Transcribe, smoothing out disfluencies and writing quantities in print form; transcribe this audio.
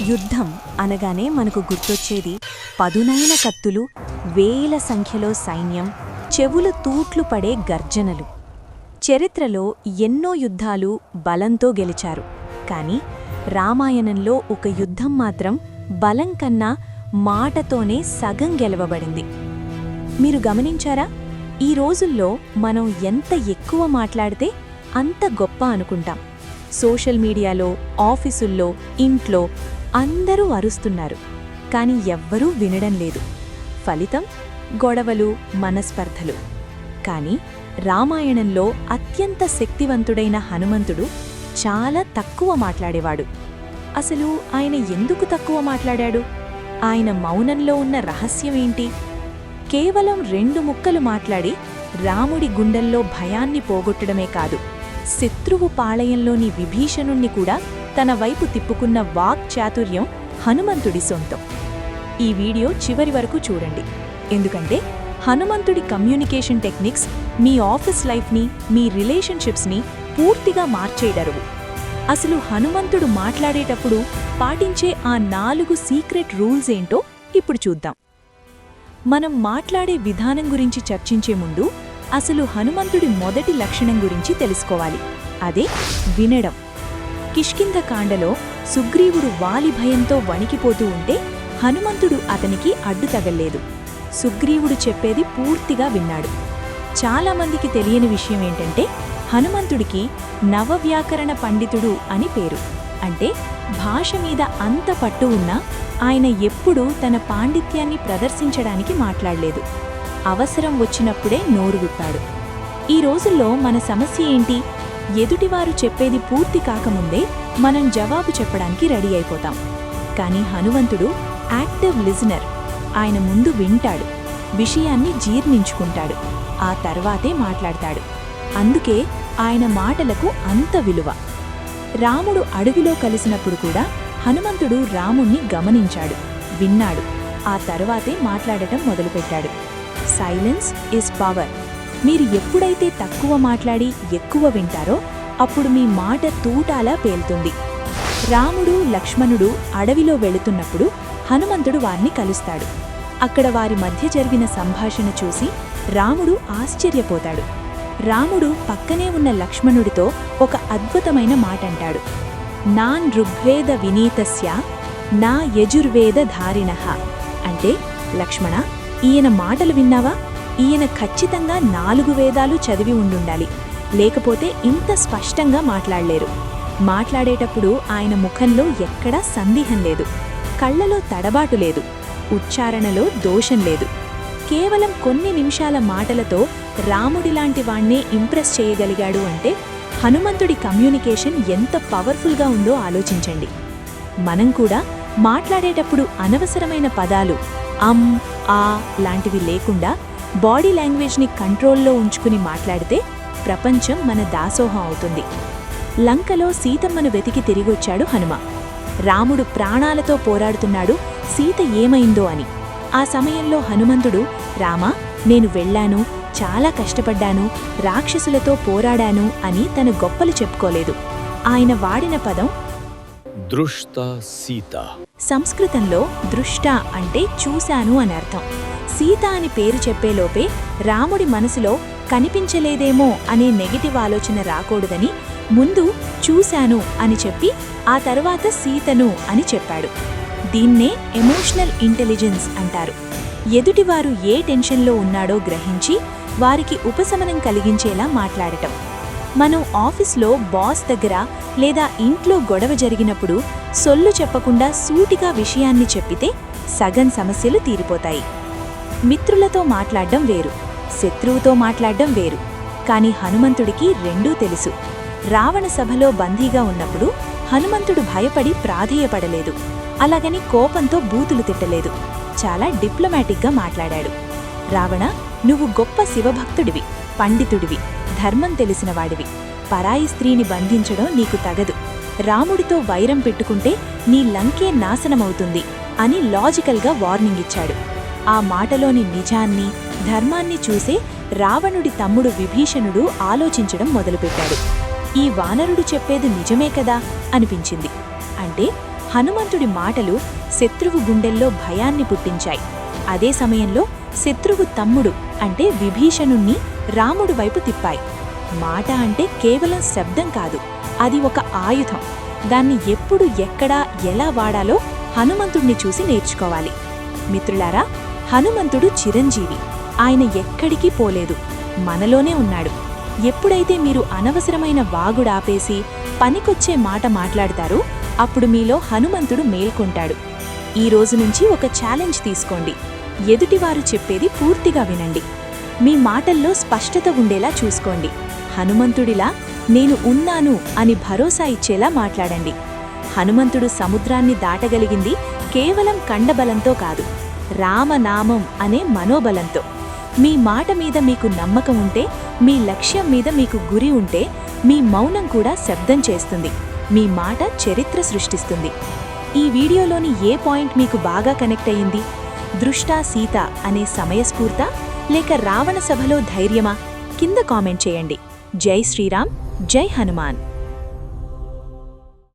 యుద్ధం అనగానే మనకు గుర్తొచ్చేది పదునైన కత్తులు, వేల సంఖ్యలో సైన్యం, చెవులు తూట్లు పడే గర్జనలు. చరిత్రలో ఎన్నో యుద్ధాలు బలంతో గెలిచారు. కాని రామాయణంలో ఒక యుద్ధం మాత్రం బలం కన్నా మాటతోనే సగం గెలవబడింది. మీరు గమనించారా? ఈ రోజుల్లో మనం ఎంత ఎక్కువ మాట్లాడితే అంత గొప్ప అనుకుంటాం. సోషల్ మీడియాలో, ఆఫీసుల్లో, ఇంట్లో అందరూ అరుస్తున్నారు, కాని ఎవ్వరూ వినడం లేదు. ఫలితం గొడవలు, మనస్పర్ధలు. కాని రామాయణంలో అత్యంత శక్తివంతుడైన హనుమంతుడు చాలా తక్కువ మాట్లాడేవాడు. అసలు ఆయన ఎందుకు తక్కువ మాట్లాడాడు? ఆయన మౌనంలో ఉన్న రహస్యమేంటి? కేవలం 2 ముక్కలు మాట్లాడి రాముడి గుండెల్లో భయాన్ని పోగొట్టడమే కాదు, శత్రువు పాళయంలోని విభీషణుణ్ణి కూడా తన వైపు తిప్పుకున్న వాక్చాతుర్యం హనుమంతుడి సొంతం. ఈ వీడియో చివరి వరకు చూడండి, ఎందుకంటే హనుమంతుడి కమ్యూనికేషన్ టెక్నిక్స్ మీ ఆఫీస్ లైఫ్ని, మీ రిలేషన్షిప్స్ని పూర్తిగా మార్చేయడరువు. అసలు హనుమంతుడు మాట్లాడేటప్పుడు పాటించే ఆ 4 సీక్రెట్ రూల్స్ ఏంటో ఇప్పుడు చూద్దాం. మనం మాట్లాడే విధానం గురించి చర్చించే ముందు అసలు హనుమంతుడి మొదటి లక్షణం గురించి తెలుసుకోవాలి. అదే వినడం. కిష్కింధకాండలో సుగ్రీవుడు వాలి భయంతో వణికిపోతూ ఉంటే హనుమంతుడు అతనికి అడ్డు తగల్లేదు. సుగ్రీవుడు చెప్పేది పూర్తిగా విన్నాడు. చాలామందికి తెలియని విషయమేంటంటే హనుమంతుడికి నవవ్యాకరణ పండితుడు అని పేరు. అంటే భాష మీద అంత పట్టు ఉన్నా ఆయన ఎప్పుడూ తన పాండిత్యాన్ని ప్రదర్శించడానికి మాట్లాడలేదు. అవసరం వచ్చినప్పుడే నోరు విప్పాడు. ఈ రోజుల్లో మన సమస్య ఏంటి? ఎదుటివారు చెప్పేది పూర్తి కాకముందే మనం జవాబు చెప్పడానికి రెడీ అయిపోతాం. కానీ హనుమంతుడు యాక్టివ్ లిజనర్. ఆయన ముందు వింటాడు, విషయాన్ని జీర్ణించుకుంటాడు, ఆ తర్వాతే మాట్లాడతాడు. అందుకే ఆయన మాటలకు అంత విలువ. రాముడు అడవిలో కలిసినప్పుడు కూడా హనుమంతుడు రాముణ్ణి గమనించాడు, విన్నాడు, ఆ తర్వాతే మాట్లాడటం మొదలుపెట్టాడు. Silence is power. మీరు ఎప్పుడైతే తక్కువ మాట్లాడి ఎక్కువ వింటారో అప్పుడు మీ మాట తూటాలా పేలుతుంది. రాముడు, లక్ష్మణుడు అడవిలో వెళుతున్నప్పుడు హనుమంతుడు వారిని కలుస్తాడు. అక్కడ వారి మధ్య జరిగిన సంభాషణ చూసి రాముడు ఆశ్చర్యపోతాడు. రాముడు పక్కనే ఉన్న లక్ష్మణుడితో ఒక అద్భుతమైన మాటంటాడు. నాన్ ఋగ్వేద వినీతస్య నా యజుర్వేద ధారిణః. అంటే, లక్ష్మణ, ఈయన మాటలు విన్నావా? ఈయన ఖచ్చితంగా 4 వేదాలు చదివి ఉండుండాలి, లేకపోతే ఇంత స్పష్టంగా మాట్లాడలేరు. మాట్లాడేటప్పుడు ఆయన ముఖంలో ఎక్కడా సందేహం లేదు, కళ్లలో తడబాటు లేదు, ఉచ్చారణలో దోషం లేదు. కేవలం కొన్ని నిమిషాల మాటలతో రాముడిలాంటి వాణ్ణే ఇంప్రెస్ చేయగలిగాడు అంటే హనుమంతుడి కమ్యూనికేషన్ ఎంత పవర్ఫుల్గా ఉందో ఆలోచించండి. మనం కూడా మాట్లాడేటప్పుడు అనవసరమైన పదాలు ఆ లాంటివి లేకుండా బాడీ లాంగ్వేజ్ని కంట్రోల్లో ఉంచుకుని మాట్లాడితే ప్రపంచం మన దాసోహం అవుతుంది. లంకలో సీతమ్మను వెతికి తిరిగొచ్చాడు హనుమ. రాముడు ప్రాణాలతో పోరాడుతున్నాడు, సీత ఏమైందో అని. ఆ సమయంలో హనుమంతుడు, రామా, నేను వెళ్ళాను, చాలా కష్టపడ్డాను, రాక్షసులతో పోరాడాను అని తన గొప్పలు చెప్పుకోలేదు. ఆయన వాడిన పదం దృష్ట సీత. సంస్కృతంలో దృష్ట అంటే చూశాను అని అర్థం. సీత అని పేరు చెప్పేలోపే రాముడి మనసులో కనిపించలేదేమో అనే నెగటివ్ ఆలోచన రాకూడదని ముందు చూశాను అని చెప్పి ఆ తర్వాత సీతను అని చెప్పాడు. దీన్నే ఎమోషనల్ ఇంటెలిజెన్స్ అంటారు. ఎదుటివారు ఏ టెన్షన్లో ఉన్నాడో గ్రహించి వారికి ఉపశమనం కలిగించేలా మాట్లాడటం. మనం ఆఫీస్లో బాస్ దగ్గర లేదా ఇంట్లో గొడవ జరిగినప్పుడు సొల్లు చెప్పకుండా సూటిగా విషయాన్ని చెప్పితే సగం సమస్యలు తీరిపోతాయి. మిత్రులతో మాట్లాడ్డం వేరు, శత్రువుతో మాట్లాడ్డం వేరు. కాని హనుమంతుడికి రెండూ తెలుసు. రావణ సభలో బందీగా ఉన్నప్పుడు హనుమంతుడు భయపడి ప్రాధేయపడలేదు, అలాగని కోపంతో బూతులు తిట్టలేదు. చాలా డిప్లొమాటిక్గా మాట్లాడాడు. రావణ, నువ్వు గొప్ప శివభక్తుడివి, పండితుడివి, ధర్మం తెలిసినవాడివి. పరాయి స్త్రీని బంధించడం నీకు తగదు. రాముడితో వైరం పెట్టుకుంటే నీ లంకే నాశనమవుతుంది అని లాజికల్గా వార్నింగ్ ఇచ్చాడు. ఆ మాటలోని నిజాన్ని, ధర్మాన్ని చూసే రావణుడి తమ్ముడు విభీషణుడు ఆలోచించడం మొదలుపెట్టాడు. ఈ వానరుడు చెప్పేది నిజమే కదా అనిపించింది. అంటే హనుమంతుడి మాటలు శత్రువు గుండెల్లో భయాన్ని పుట్టించాయి. అదే సమయంలో శత్రువు తమ్ముడు అంటే విభీషణుణ్ణి రాముడి వైపు తిప్పాయి. మాట అంటే కేవలం శబ్దం కాదు, అది ఒక ఆయుధం. దాన్ని ఎప్పుడు ఎక్కడా ఎలా వాడాలో హనుమంతుణ్ణి చూసి నేర్చుకోవాలి. మిత్రులారా, హనుమంతుడు చిరంజీవి. ఆయన ఎక్కడికి పోలేదు, మనలోనే ఉన్నాడు. ఎప్పుడైతే మీరు అనవసరమైన వాగుడాపేసి పనికొచ్చే మాట మాట్లాడతారో అప్పుడు మీలో హనుమంతుడు మేల్కొంటాడు. ఈ రోజు నుంచి ఒక ఛాలెంజ్ తీసుకోండి. ఎదుటివారు చెప్పేది పూర్తిగా వినండి. మీ మాటల్లో స్పష్టత ఉండేలా చూసుకోండి. హనుమంతుడిలా నేను ఉన్నాను అని భరోసా ఇచ్చేలా మాట్లాడండి. హనుమంతుడు సముద్రాన్ని దాటగలిగింది కేవలం కండబలంతో కాదు, రామనామం అనే మనోబలంతో. మీ మాట మీద మీకు నమ్మకం ఉంటే, మీ లక్ష్యం మీద మీకు గురి ఉంటే, మీ మౌనం కూడా శబ్దం చేస్తుంది. మీ మాట చరిత్ర సృష్టిస్తుంది. ఈ వీడియోలోని ఏ పాయింట్ మీకు బాగా కనెక్ట్ అయ్యింది? దృష్టా సీత అనే సమయస్ఫూర్తా లేక రావణ సభలో ధైర్యమా? కింద కామెంట్ చేయండి. జై శ్రీరామ్, జై హనుమాన్.